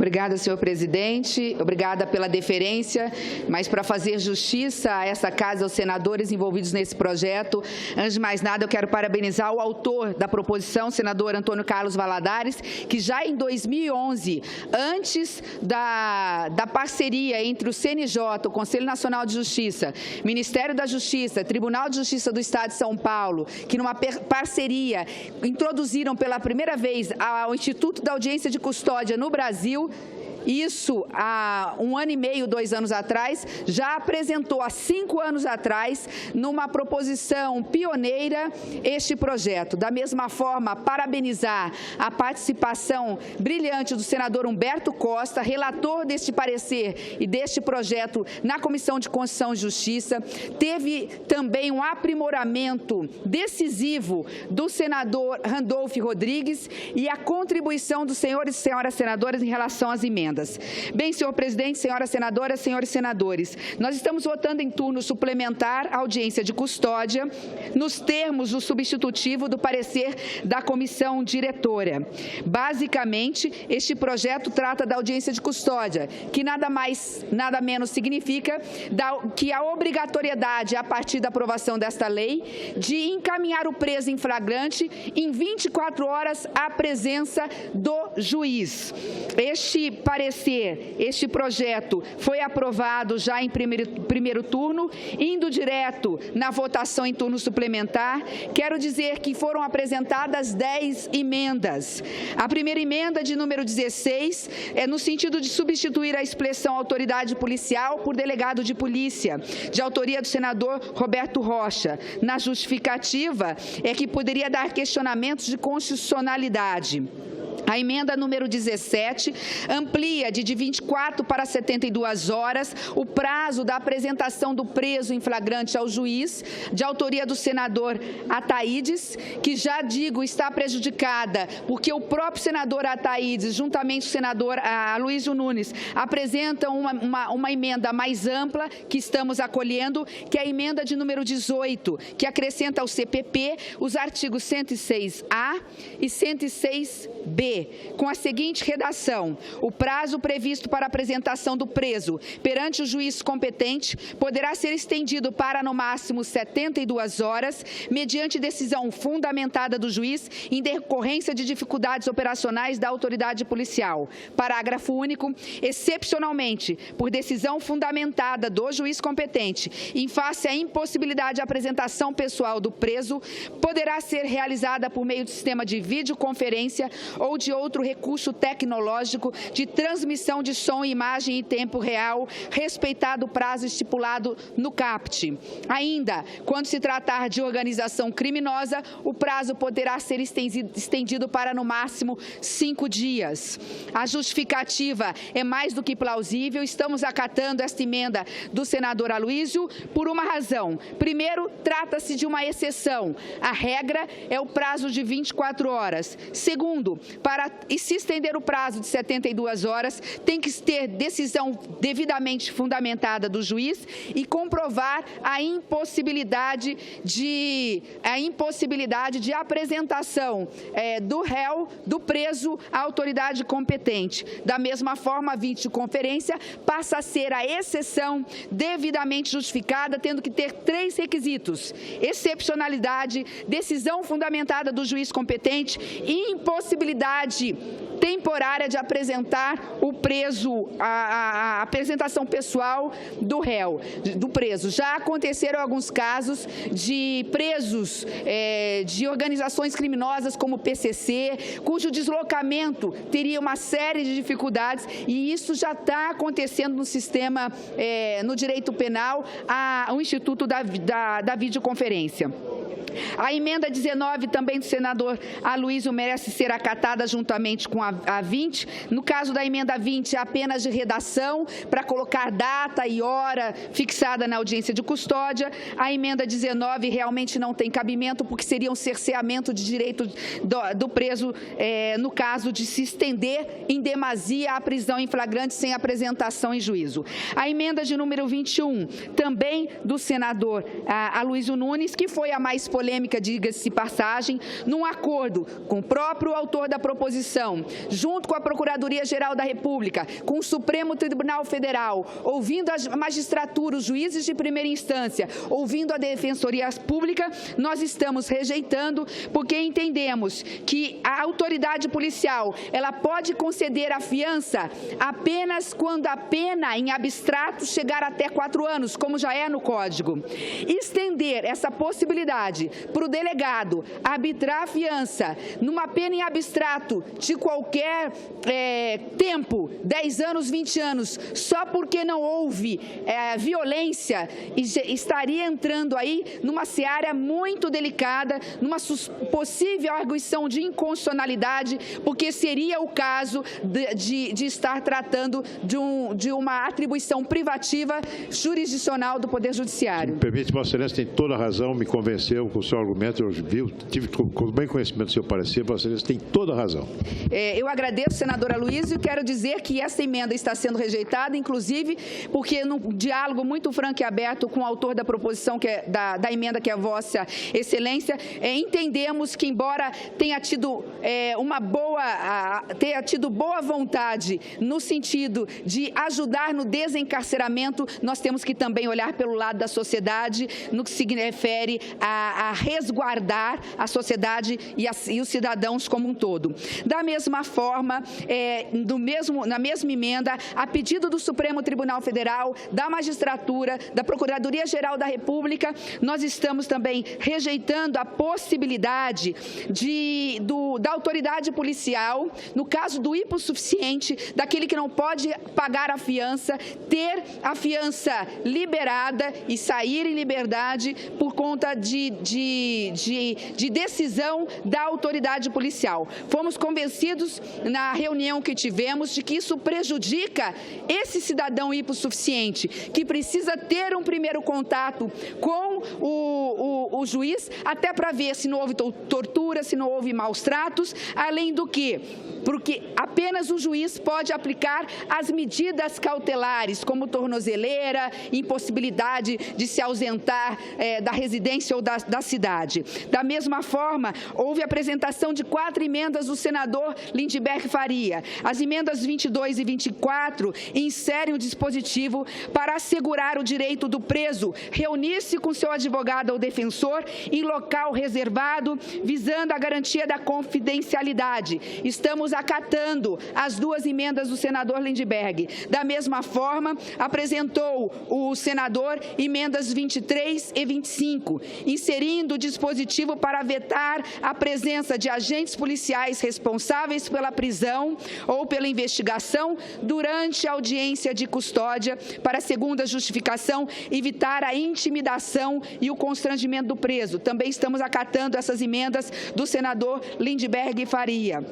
Obrigada, senhor presidente. Obrigada pela deferência, mas para fazer justiça a essa casa, aos senadores envolvidos nesse projeto, antes de mais nada, eu quero parabenizar o autor da proposição, senador Antônio Carlos Valadares, que já em 2011, antes da parceria entre o CNJ, o Conselho Nacional de Justiça, Ministério da Justiça, Tribunal de Justiça do Estado de São Paulo, que numa parceria introduziram pela primeira vez o Instituto da Audiência de Custódia no Brasil. Isso há 1 ano e meio, 2 anos atrás, já apresentou há 5 anos atrás, numa proposição pioneira, este projeto. Da mesma forma, parabenizar a participação brilhante do senador Humberto Costa, relator deste parecer e deste projeto na Comissão de Constituição e Justiça. Teve também um aprimoramento decisivo do senador Randolph Rodrigues e a contribuição dos senhores e senhoras senadoras em relação às emendas. Bem, senhor presidente, senhoras senadoras, senhores senadores, nós estamos votando em turno suplementar a audiência de custódia nos termos do substitutivo do parecer da comissão diretora. Basicamente, este projeto trata da audiência de custódia, que nada mais, nada menos significa que a obrigatoriedade, a partir da aprovação desta lei, de encaminhar o preso em flagrante em 24 horas à presença do juiz. Este projeto foi aprovado já em primeiro turno, indo direto na votação em turno suplementar. Quero dizer que foram apresentadas 10 emendas. A primeira emenda, de número 16, é no sentido de substituir a expressão autoridade policial por delegado de polícia, de autoria do senador Roberto Rocha. Na justificativa é que poderia dar questionamentos de constitucionalidade. A emenda número 17 amplia de 24 para 72 horas o prazo da apresentação do preso em flagrante ao juiz, de autoria do senador Ataídes, que já digo está prejudicada porque o próprio senador Ataídes, juntamente com o senador Aloysio Nunes, apresentam uma emenda mais ampla que estamos acolhendo, que é a emenda de número 18, que acrescenta ao CPP os artigos 106A e 106B. Com a seguinte redação: o prazo previsto para apresentação do preso perante o juiz competente poderá ser estendido para, no máximo, 72 horas, mediante decisão fundamentada do juiz em decorrência de dificuldades operacionais da autoridade policial. Parágrafo único. Excepcionalmente, por decisão fundamentada do juiz competente, em face à impossibilidade de apresentação pessoal do preso, poderá ser realizada por meio do sistema de videoconferência ou de outro recurso tecnológico de transmissão de som e imagem em tempo real, respeitado o prazo estipulado no CAPT. Ainda, quando se tratar de organização criminosa, o prazo poderá ser estendido para, no máximo, 5 dias. A justificativa é mais do que plausível. Estamos acatando esta emenda do senador Aloysio por uma razão. Primeiro, trata-se de uma exceção. A regra é o prazo de 24 horas. Segundo, e se estender o prazo de 72 horas, tem que ter decisão devidamente fundamentada do juiz e comprovar a impossibilidade de apresentação do réu, do preso, à autoridade competente. Da mesma forma, a videoconferência passa a ser a exceção devidamente justificada, tendo que ter 3 requisitos: excepcionalidade, decisão fundamentada do juiz competente e impossibilidade temporária de apresentar o preso, a apresentação pessoal do réu, do preso. Já aconteceram alguns casos de presos de organizações criminosas como o PCC, cujo deslocamento teria uma série de dificuldades, e isso já está acontecendo no sistema, no direito penal, o Instituto da Videoconferência. A emenda 19, também do senador Aloysio, merece ser acatada juntamente com a 20. No caso da emenda 20, é apenas de redação para colocar data e hora fixada na audiência de custódia. A emenda 19 realmente não tem cabimento, porque seria um cerceamento de direito do preso, no caso de se estender em demasia a prisão em flagrante sem apresentação em juízo. A emenda de número 21, também do senador Aloysio Nunes, que foi a mais polêmica, polêmica, diga-se de passagem, num acordo com o próprio autor da proposição, junto com a Procuradoria-Geral da República, com o Supremo Tribunal Federal, ouvindo a magistratura, os juízes de primeira instância, ouvindo a Defensoria Pública, nós estamos rejeitando, porque entendemos que a autoridade policial, ela pode conceder a fiança apenas quando a pena em abstrato chegar até 4 anos, como já é no Código. Estender essa possibilidade para o delegado arbitrar a fiança numa pena em abstrato de qualquer tempo, 10 anos, 20 anos, só porque não houve violência, estaria entrando aí numa seara muito delicada, numa possível arguição de inconstitucionalidade, porque seria o caso de estar tratando de uma atribuição privativa jurisdicional do Poder Judiciário. Me permite, Vossa Excelência tem toda a razão, me convenceu com o seu argumento, eu tive com bem conhecimento do seu parecer, Vossa Excelência tem toda a razão. Eu agradeço, senadora Luísa, e quero dizer que essa emenda está sendo rejeitada, inclusive porque num diálogo muito franco e aberto com o autor da proposição, da emenda, que é a Vossa Excelência, entendemos que, embora tenha tido boa vontade no sentido de ajudar no desencarceramento, nós temos que também olhar pelo lado da sociedade, no que se refere a resguardar a sociedade e os cidadãos como um todo. Da mesma forma, na mesma emenda, a pedido do Supremo Tribunal Federal, da Magistratura, da Procuradoria-Geral da República, nós estamos também rejeitando a possibilidade da autoridade policial, no caso do hipossuficiente, daquele que não pode pagar a fiança, ter a fiança liberada e sair em liberdade por conta de decisão da autoridade policial. Fomos convencidos na reunião que tivemos de que isso prejudica esse cidadão hipossuficiente, que precisa ter um primeiro contato com o juiz, até para ver se não houve tortura, se não houve maus tratos, além do que, porque apenas o juiz pode aplicar as medidas cautelares, como tornozeleira, impossibilidade de se ausentar da residência ou da cidade. Da mesma forma, houve apresentação de 4 emendas do senador Lindbergh Faria. As emendas 22 e 24 inserem o dispositivo para assegurar o direito do preso reunir-se com seu advogado ou defensor em local reservado, visando a garantia da confidencialidade. Estamos acatando as 2 emendas do senador Lindbergh. Da mesma forma, apresentou o senador emendas 23 e 25, inserindo o dispositivo para vetar a presença de agentes policiais responsáveis pela prisão ou pela investigação durante a audiência de custódia, para, segundo a justificação, evitar a intimidação e o constrangimento do preso. Também estamos acatando essas emendas do senador Lindbergh Faria.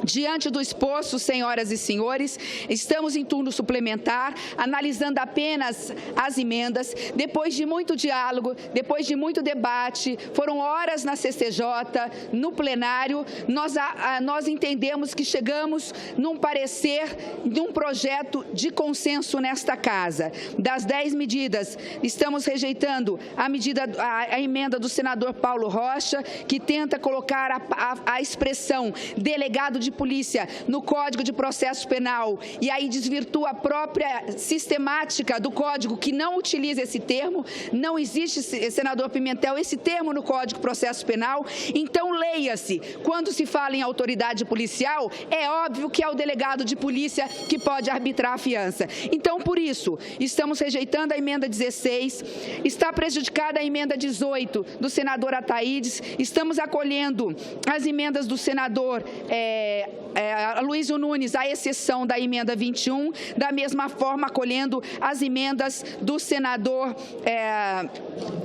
Diante do exposto, senhoras e senhores, estamos em turno suplementar, analisando apenas as emendas. Depois de muito diálogo, depois de muito debate, foram horas na CCJ, no plenário, nós entendemos que chegamos num parecer, num projeto de consenso nesta casa. Das 10 medidas, estamos rejeitando a emenda do senador Paulo Rocha, que tenta colocar a expressão delegado de polícia no Código de Processo Penal, e aí desvirtua a própria sistemática do Código, que não utiliza esse termo. Não existe, senador Pimentel, esse termo no Código de Processo Penal. Então, leia-se, quando se fala em autoridade policial, é óbvio que é o delegado de polícia que pode arbitrar a fiança. Então, por isso, estamos rejeitando a emenda 16, está prejudicada a emenda 18 do senador Ataídes, estamos acolhendo as emendas do senador Luísio Nunes, à exceção da emenda 21, da mesma forma acolhendo as emendas do senador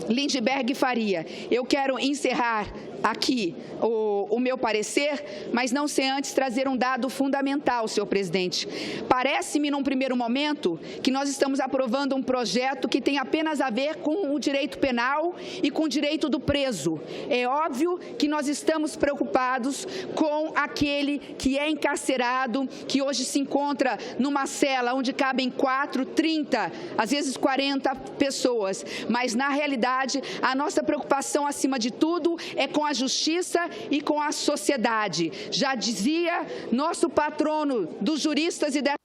Lindbergh Faria. Eu quero encerrar aqui o meu parecer, mas não sem antes trazer um dado fundamental, senhor presidente. Parece-me, num primeiro momento, que nós estamos aprovando um projeto que tem apenas a ver com o direito penal e com o direito do preso. É óbvio que nós estamos preocupados com aquele que é encarcerado, que hoje se encontra numa cela onde cabem 4, 30, às vezes 40 pessoas. Mas, na realidade, a nossa preocupação, acima de tudo, é com a justiça e com a sociedade. Já dizia nosso patrono dos juristas e da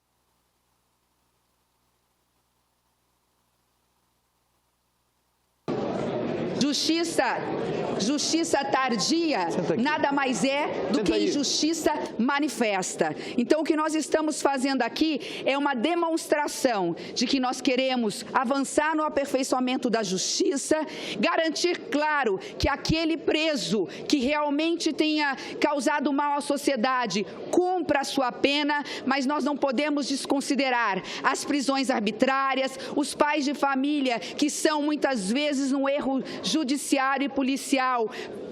Justiça tardia nada mais é do que injustiça manifesta. Então, o que nós estamos fazendo aqui é uma demonstração de que nós queremos avançar no aperfeiçoamento da justiça, garantir, claro, que aquele preso que realmente tenha causado mal à sociedade cumpra a sua pena, mas nós não podemos desconsiderar as prisões arbitrárias, os pais de família que são muitas vezes um erro judiciário e policial,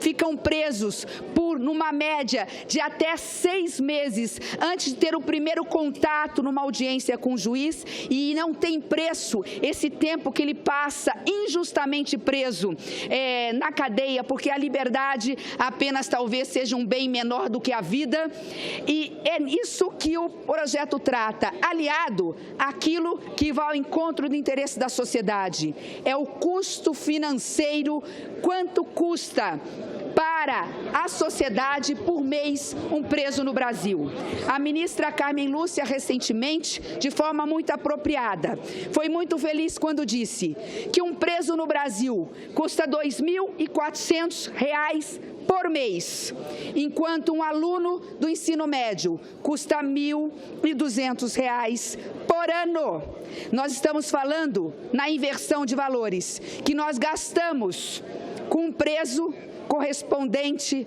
ficam presos por, numa média, de até 6 meses antes de ter o primeiro contato numa audiência com o juiz, e não tem preço esse tempo que ele passa injustamente preso na cadeia, porque a liberdade apenas talvez seja um bem menor do que a vida, e é isso que o projeto trata, aliado àquilo que vai ao encontro do interesse da sociedade. É o custo financeiro, quanto custa para a sociedade por mês um preso no Brasil. A ministra Carmen Lúcia, recentemente, de forma muito apropriada, foi muito feliz quando disse que um preso no Brasil custa R$ 2.400 por mês, enquanto um aluno do ensino médio custa R$ 1.200 por ano. Nós estamos falando na inversão de valores, que nós gastamos com um preso correspondente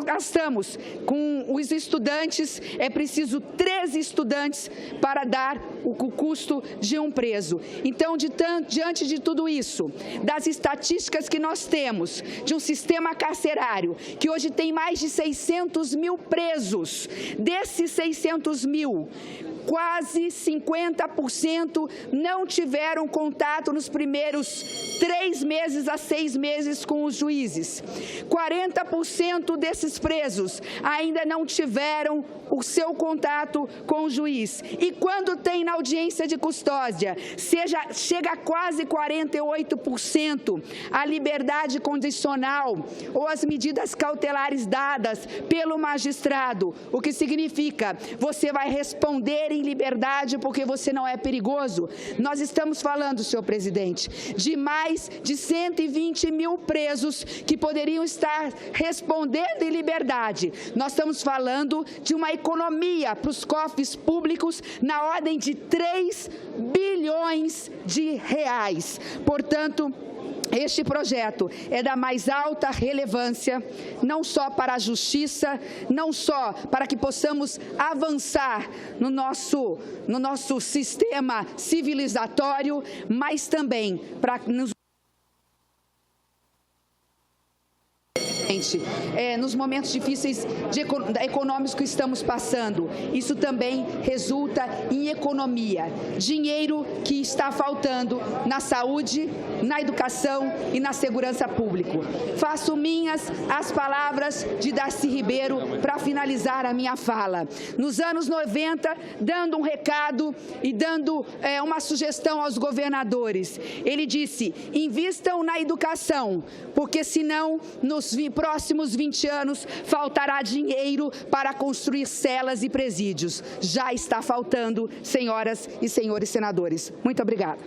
gastamos com os estudantes, é preciso 13 estudantes para dar o custo de um preso. Então, diante de tudo isso, das estatísticas que nós temos, de um sistema carcerário que hoje tem mais de 600 mil presos, desses 600 mil, quase 50% não tiveram contato nos primeiros 3 meses a 6 meses com os juízes. 40% desses presos ainda não tiveram o seu contato com o juiz. E quando tem na audiência de custódia, chega a quase 48% a liberdade condicional ou as medidas cautelares dadas pelo magistrado, o que significa você vai responder em liberdade porque você não é perigoso. Nós estamos falando, senhor presidente, de mais de 120 mil presos que poderiam estar respondendo em liberdade. Nós estamos falando de uma economia para os cofres públicos na ordem de 3 bilhões de reais. Portanto, este projeto é da mais alta relevância, não só para a justiça, não só para que possamos avançar no nosso sistema civilizatório, mas também para nos momentos difíceis econômicos que estamos passando. Isso também resulta em economia, dinheiro que está faltando na saúde, na educação e na segurança pública. Faço minhas as palavras de Darcy Ribeiro para finalizar a minha fala. Nos anos 90, dando um recado e dando uma sugestão aos governadores, ele disse: invistam na educação, porque senão nos próximos 20 anos faltará dinheiro para construir celas e presídios. Já está faltando, senhoras e senhores senadores. Muito obrigada.